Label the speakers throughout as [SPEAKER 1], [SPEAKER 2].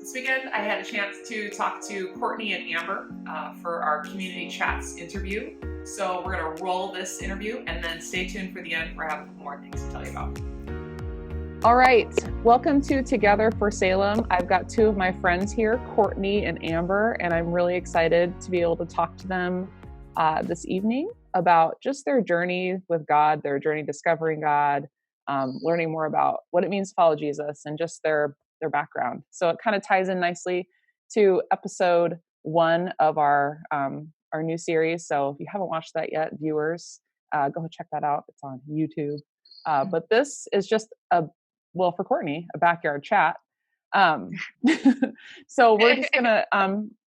[SPEAKER 1] This weekend, I had a chance to talk to Courtney and Amber for our Community Chats interview. So we're going to roll this interview and then stay tuned for the end for I have more things to tell you about. All right, welcome to Together for Salem. I've got two of my friends here, Courtney and Amber, and I'm really excited to be able to talk to them this evening about just their journey with God, their journey discovering God, learning more about what it means to follow Jesus, and just their background. So it kind of ties in nicely to episode 1 of our new series. So if you haven't watched that yet, viewers, go check that out. It's on YouTube. But this is just for Courtney, a backyard chat. So we're just gonna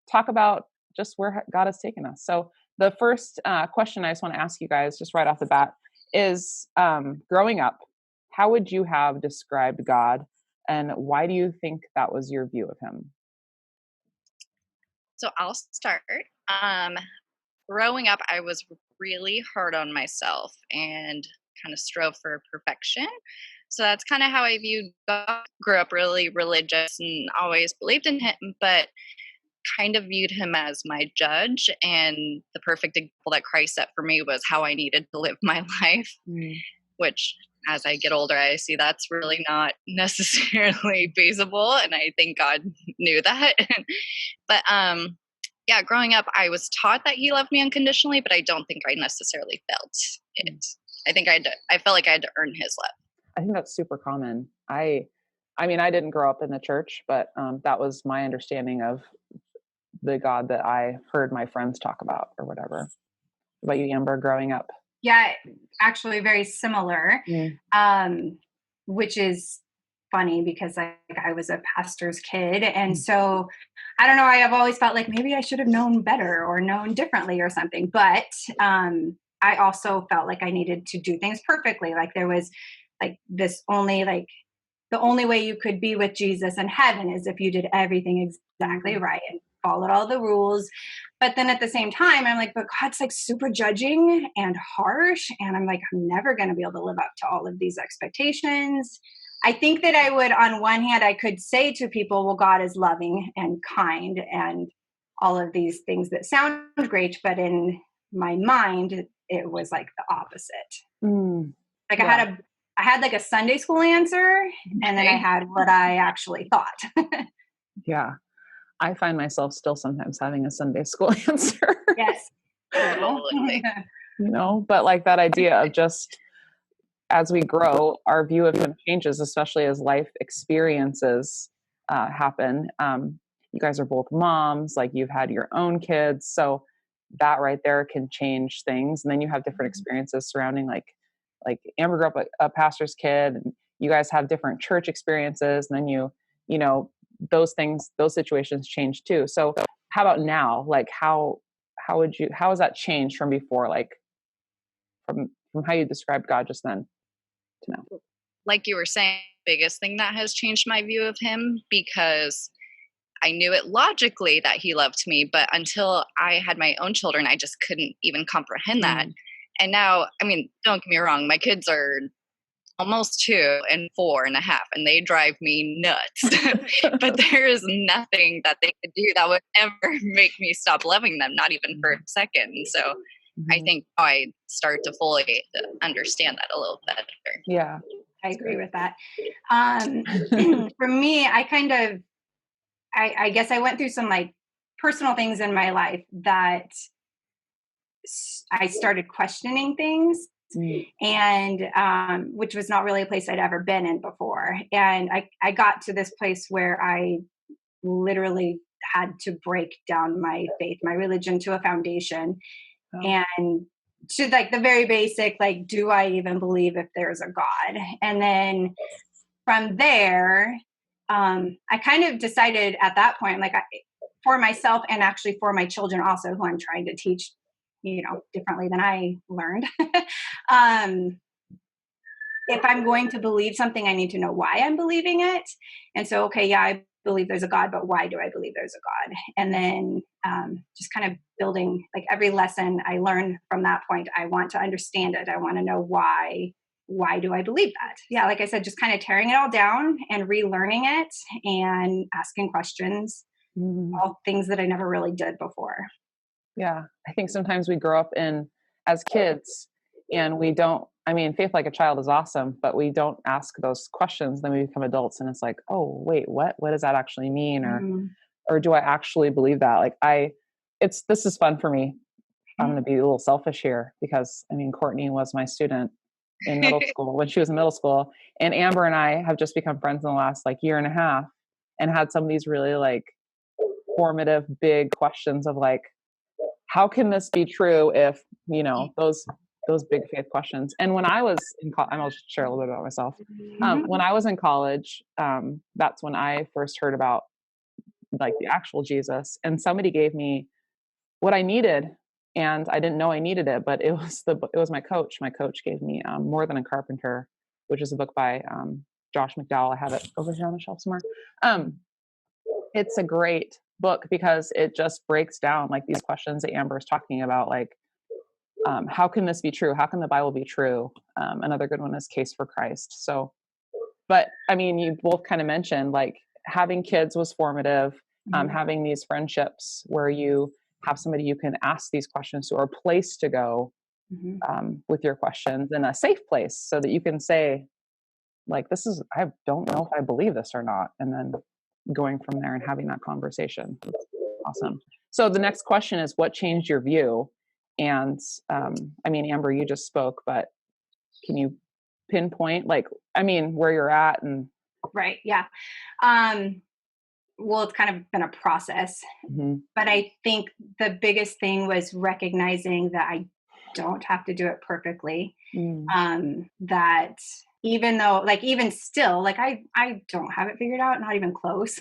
[SPEAKER 1] talk about just where God has taken us. So the first question I just want to ask you guys, just right off the bat, is growing up, how would you have described God, and why do you think that was your view of him?
[SPEAKER 2] So I'll start. Growing up, I was really hard on myself and kind of strove for perfection. So that's kind of how I viewed God. Grew up really religious and always believed in him, but kind of viewed him as my judge. And the perfect example that Christ set for me was how I needed to live my life, which as I get older, I see that's really not necessarily feasible. And I think God knew that. But yeah, growing up, I was taught that he loved me unconditionally, but I don't think I necessarily felt it. I think I felt like I had to earn his love.
[SPEAKER 1] I think that's super common. I mean, I didn't grow up in the church, but that was my understanding of the God that I heard my friends talk about or whatever. What about you, Amber, growing up?
[SPEAKER 3] Yeah, actually very similar, which is funny because I was a pastor's kid. And so I don't know, I have always felt like maybe I should have known better or known differently or something. But I also felt like I needed to do things perfectly. Like there was the only way you could be with Jesus in heaven is if you did everything exactly right and followed all the rules. But then at the same time, I'm like, but God's like super judging and harsh. And I'm like, I'm never going to be able to live up to all of these expectations. I think that I would, on one hand, I could say to people, well, God is loving and kind and all of these things that sound great. But in my mind, it was like the opposite. Like I had like a Sunday school answer, and then I had what I actually thought.
[SPEAKER 1] Yeah. I find myself still sometimes having a Sunday school answer.
[SPEAKER 3] Yes.
[SPEAKER 1] But like that idea of just as we grow, our view of him changes, especially as life experiences happen. You guys are both moms, like you've had your own kids. So that right there can change things. And then you have different experiences surrounding like Amber grew up a pastor's kid, and you guys have different church experiences. And then those situations change too. So how about now? Like how has that changed from before? Like from how you described God just then to now?
[SPEAKER 2] Like you were saying, the biggest thing that has changed my view of him, because I knew it logically that he loved me, but until I had my own children, I just couldn't even comprehend that. And now, I mean, don't get me wrong, my kids are almost 2 and 4.5, and they drive me nuts. But there is nothing that they could do that would ever make me stop loving them, not even for a second. So I think I start to fully understand that a little better.
[SPEAKER 1] Yeah,
[SPEAKER 3] I agree with that. For me, I guess I went through some like personal things in my life that I started questioning things, and which was not really a place I'd ever been in before. And I got to this place where I literally had to break down my faith, my religion, to a foundation, and to like the very basic, like, do I even believe if there's a God? And then from there, I kind of decided at that point, like for myself and actually for my children also, who I'm trying to teach differently than I learned. If I'm going to believe something, I need to know why I'm believing it. And so, okay, yeah, I believe there's a God, but why do I believe there's a God? And then just kind of building, like every lesson I learn from that point, I want to understand it. I want to know why why do I believe that? Yeah, like I said, just kind of tearing it all down and relearning it and asking questions,
[SPEAKER 4] Mhm.
[SPEAKER 3] all things that I never really did before.
[SPEAKER 4] Yeah. I think sometimes we grow up as kids and we don't, I mean, faith like a child is awesome, but we don't ask those questions. Then we become adults and it's like, oh, wait, what does that actually mean? Or do I actually believe that? Like this is fun for me. I'm going to be a little selfish here because I mean, Courtney was my student in middle school when she was in middle school, and Amber and I have just become friends in the last like year and a half and had some of these really like formative, big questions of like, how can this be true if, those big faith questions. And when I was in college, I'll just share a little bit about myself. When I was in college, that's when I first heard about like the actual Jesus, and somebody gave me what I needed, and I didn't know I needed it, but it was my coach. My coach gave me More Than a Carpenter, which is a book by Josh McDowell. I have it over here on the shelf somewhere. It's a great book because it just breaks down like these questions that Amber is talking about, like how can this be true? How can the Bible be true? Another good one is Case for Christ. So, but I mean, you both kind of mentioned like having kids was formative, having these friendships where you have somebody you can ask these questions to, or a place to go with your questions, and a safe place so that you can say, like, I don't know if I believe this or not. And then going from there and having that conversation. That's awesome. So the next question is, what changed your view? And I mean, Amber, you just spoke, but can you pinpoint where you're at? And
[SPEAKER 3] Right. Yeah. Well, it's kind of been a process, but I think the biggest thing was recognizing that I don't have to do it perfectly. That even though, like, even still, like, I don't have it figured out, not even close.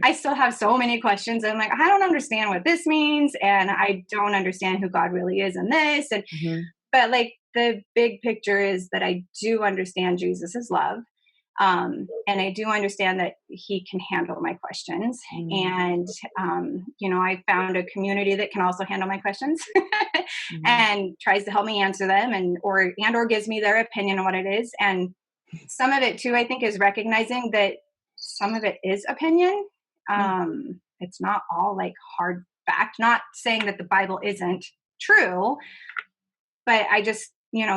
[SPEAKER 3] I still have so many questions. I'm like, I don't understand what this means. And I don't understand who God really is in this. And, but like the big picture is that I do understand Jesus's love. And I do understand that he can handle my questions. And, I found a community that can also handle my questions and tries to help me answer them or gives me their opinion on what it is. And some of it too, I think, is recognizing that some of it is opinion. It's not all like hard fact, not saying that the Bible isn't true, but I just,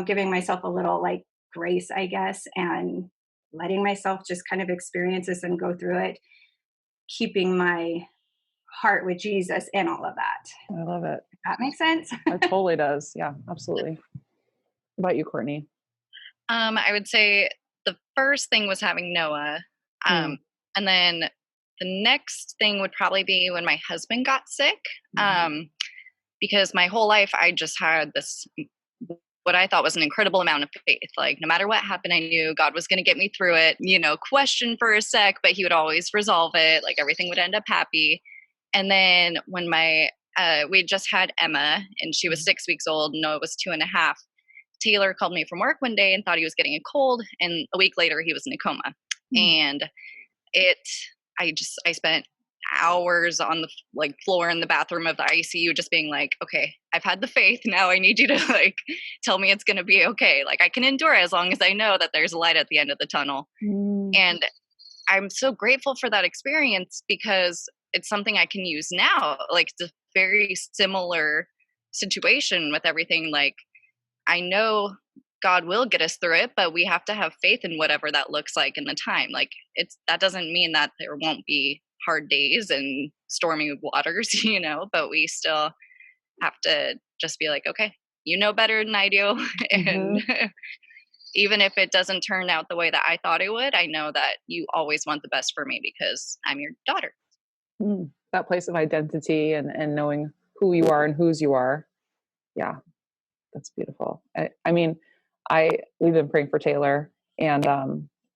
[SPEAKER 3] giving myself a little like grace, I guess, and letting myself just kind of experience this and go through it, keeping my heart with Jesus and all of that.
[SPEAKER 4] I love it.
[SPEAKER 3] That makes sense.
[SPEAKER 4] It totally does. Yeah, absolutely. What about you, Courtney?
[SPEAKER 2] I would say the first thing was having Noah. And then the next thing would probably be when my husband got sick. Because my whole life I just had this, what I thought was an incredible amount of faith. Like no matter what happened, I knew God was going to get me through it, question for a sec, but he would always resolve it. Like everything would end up happy. And then when we just had Emma and she was 6 weeks old, Noah was 2.5. Taylor called me from work one day and thought he was getting a cold. And a week later he was in a coma. And I spent hours on the floor in the bathroom of the ICU just being like, okay, I've had the faith. Now I need you to tell me it's going to be okay. Like I can endure as long as I know that there's a light at the end of the tunnel. And I'm so grateful for that experience because it's something I can use now. Like it's a very similar situation with everything. Like I know God will get us through it, but we have to have faith in whatever that looks like in the time. Like that doesn't mean that there won't be hard days and stormy waters, but we still have to just be like, okay, you know better than I do. And even if it doesn't turn out the way that I thought it would, I know that you always want the best for me because I'm your daughter.
[SPEAKER 4] That place of identity and knowing who you are and whose you are. Yeah, that's beautiful. I mean, we've been praying for Taylor, and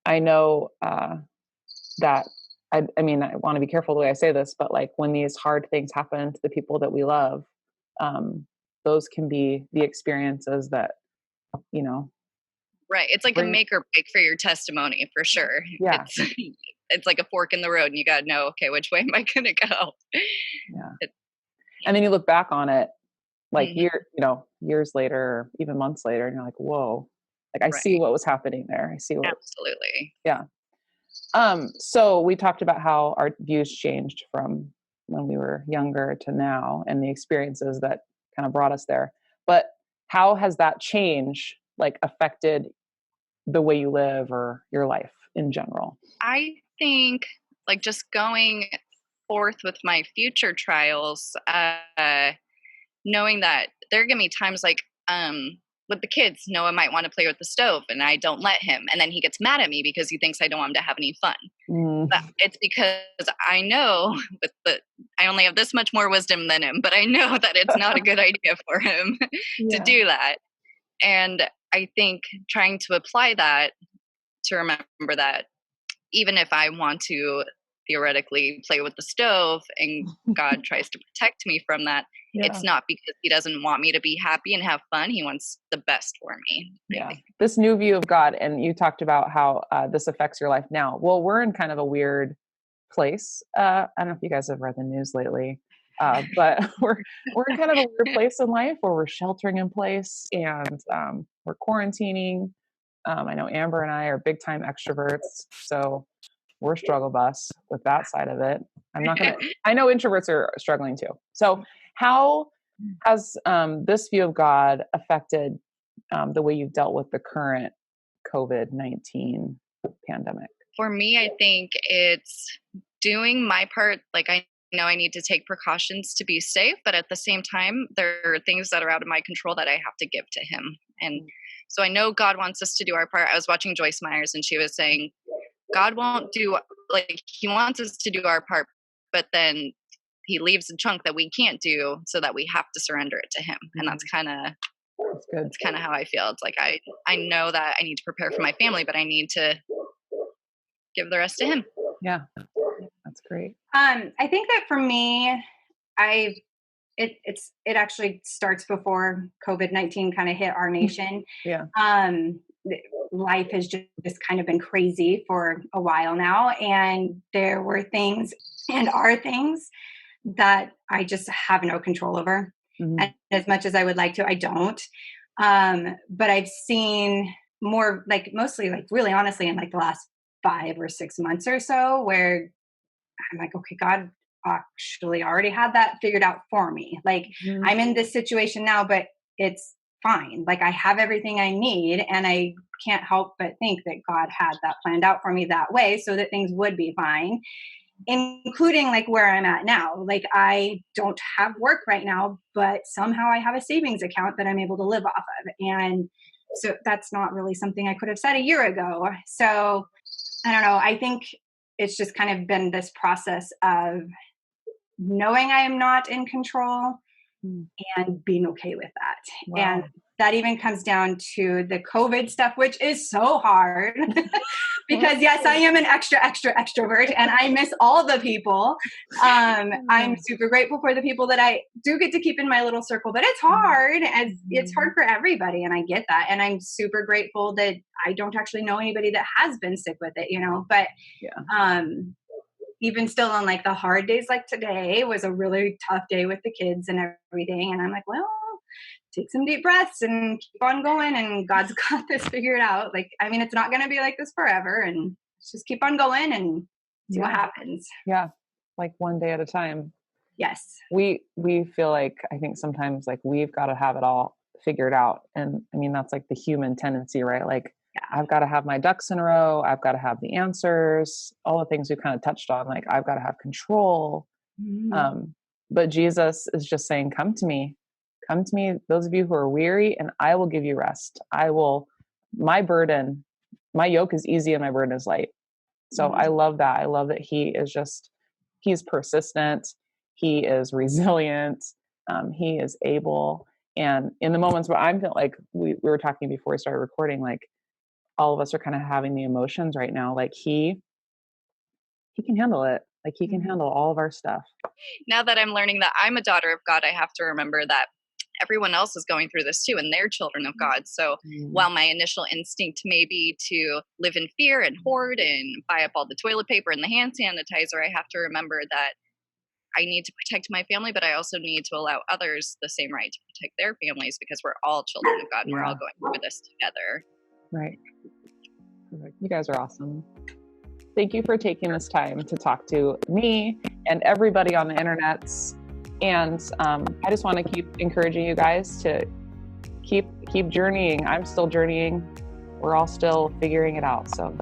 [SPEAKER 4] I know that I want to be careful the way I say this, but like when these hard things happen to the people that we love, those can be the experiences that,
[SPEAKER 2] Right. It's like a make or break for your testimony for sure.
[SPEAKER 4] Yeah.
[SPEAKER 2] It's like a fork in the road and you got to know, okay, which way am I going to go?
[SPEAKER 4] Yeah. And then you look back on it like years later, or even months later, and you're like, whoa, Like I see
[SPEAKER 2] Right.
[SPEAKER 4] what was happening there. I see what,
[SPEAKER 2] Absolutely.
[SPEAKER 4] yeah. So we talked about how our views changed from when we were younger to now and the experiences that kind of brought us there. But how has that change like affected the way you live or your life in general?
[SPEAKER 2] I think like just going forth with my future trials, knowing that there are gonna be times like with the kids, Noah might want to play with the stove and I don't let him, and then he gets mad at me because he thinks I don't want him to have any fun.
[SPEAKER 4] Mm,
[SPEAKER 2] But it's because I know I only have this much more wisdom than him, but I know that it's not a good idea for him to
[SPEAKER 4] yeah.
[SPEAKER 2] do that. And I think trying to apply that, to remember that even if I want to theoretically play with the stove and God tries to protect me from that,
[SPEAKER 4] Yeah.
[SPEAKER 2] it's not because he doesn't want me to be happy and have fun. He wants the best for me. I
[SPEAKER 4] Yeah.
[SPEAKER 2] think.
[SPEAKER 4] This new view of God, and you talked about how this affects your life now. Well, we're in kind of a weird place. I don't know if you guys have read the news lately, but we're in kind of a weird place in life where we're sheltering in place and we're quarantining. I know Amber and I are big time extroverts, so we're struggle bus with that side of it. I know introverts are struggling too. So how has this view of God affected the way you've dealt with the current COVID-19 pandemic?
[SPEAKER 2] For me, I think it's doing my part. Like, I know I need to take precautions to be safe, but at the same time, there are things that are out of my control that I have to give to him. And so I know God wants us to do our part. I was watching Joyce Myers and she was saying, God won't do, like, he wants us to do our part, but then he leaves a chunk that we can't do so that we have to surrender it to him. And that's kind of
[SPEAKER 4] That's good.
[SPEAKER 2] that's kind of how I feel. It's like I know that I need to prepare for my family, but I need to give the rest to him.
[SPEAKER 4] Yeah, that's great.
[SPEAKER 3] I think that for me, it actually starts before COVID-19 kind of hit our nation.
[SPEAKER 4] Yeah.
[SPEAKER 3] Life has just kind of been crazy for a while now, and there were things and are things that I just have no control over.
[SPEAKER 4] Mhm.
[SPEAKER 3] And as much as I would like to, I don't. But I've seen more, like mostly, like really honestly, in like the last 5 or 6 months or so, where I'm like, okay, God actually already had that figured out for me. Like,
[SPEAKER 4] Mhm.
[SPEAKER 3] I'm in this situation now, but it's fine. Like, I have everything I need, and I can't help but think that God had that planned out for me that way so that things would be fine, including like where I'm at now. Like, I don't have work right now, but somehow I have a savings account that I'm able to live off of. And so that's not really something I could have said a year ago. So I don't know. I think it's just kind of been this process of knowing I am not in control
[SPEAKER 4] Mm.
[SPEAKER 3] and being okay with that.
[SPEAKER 4] Wow.
[SPEAKER 3] And that even comes down to the COVID stuff, which is so hard because yes, I am an extrovert and I miss all the people. I'm super grateful for the people that I do get to keep in my little circle, but it's hard, and it's hard for everybody. And I get that. And I'm super grateful that I don't actually know anybody that has been sick with it, but
[SPEAKER 4] Yeah.
[SPEAKER 3] even still on like the hard days, like today was a really tough day with the kids and everything. And I'm like, well, take some deep breaths and keep on going. And God's got this figured out. Like, I mean, it's not going to be like this forever, and let's just keep on going and see what happens.
[SPEAKER 4] Yeah. Like one day at a time.
[SPEAKER 3] Yes.
[SPEAKER 4] We feel like, I think sometimes like we've got to have it all figured out. And I mean, that's like the human tendency, right? Like, I've got to have my ducks in a row. I've got to have the answers, all the things we kind of touched on. Like, I've got to have control.
[SPEAKER 3] Mm-hmm.
[SPEAKER 4] But Jesus is just saying, come to me, those of you who are weary, and I will give you rest. My yoke is easy and my burden is light. So I love that. I love that he's persistent. He is resilient. He is able. And in the moments where I'm feeling like we were talking before we started recording, like all of us are kind of having the emotions right now. Like he can handle it. Like he can handle all of our stuff.
[SPEAKER 2] Now that I'm learning that I'm a daughter of God, I have to remember that everyone else is going through this too, and they're children of God. So while my initial instinct may be to live in fear and hoard and buy up all the toilet paper and the hand sanitizer, I have to remember that I need to protect my family, but I also need to allow others the same right to protect their families, because we're all children of God and we're all going through this together.
[SPEAKER 4] Right. Perfect. You guys are awesome. Thank you for taking this time to talk to me and everybody on the internets. And I just want to keep encouraging you guys to keep journeying. I'm still journeying. We're all still figuring it out. So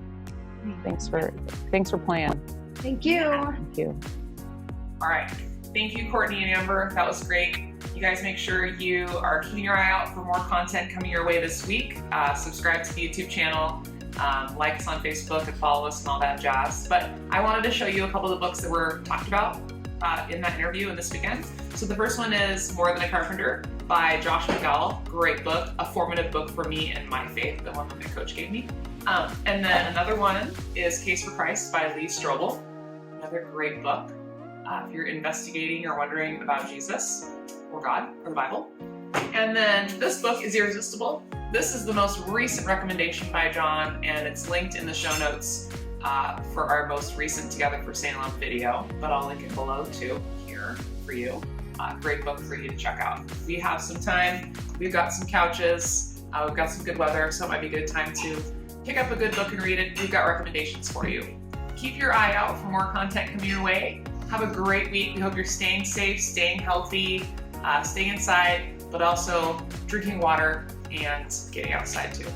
[SPEAKER 4] thanks for playing.
[SPEAKER 3] Thank you.
[SPEAKER 4] Thank you.
[SPEAKER 1] All right. Thank you, Courtney and Amber. That was great. You guys make sure you are keeping your eye out for more content coming your way this week. Subscribe to the YouTube channel, like us on Facebook, and follow us and all that jazz. But I wanted to show you a couple of the books that were talked about in that interview and this weekend. So the first one is More Than a Carpenter by Josh McDowell. Great book, a formative book for me and my faith, the one that my coach gave me. And then another one is Case for Christ by Lee Strobel. Another great book if you're investigating or wondering about Jesus or God or the Bible. And then this book is Irresistible. This is the most recent recommendation by John, and it's linked in the show notes for our most recent Together for Salem video, but I'll link it below too here for you. Great book for you to check out. We have some time, we've got some couches, we've got some good weather, so it might be a good time to pick up a good book and read it. We've got recommendations for you. Keep your eye out for more content coming your way. Have a great week. We hope you're staying safe, staying healthy, staying inside, but also drinking water and getting outside too.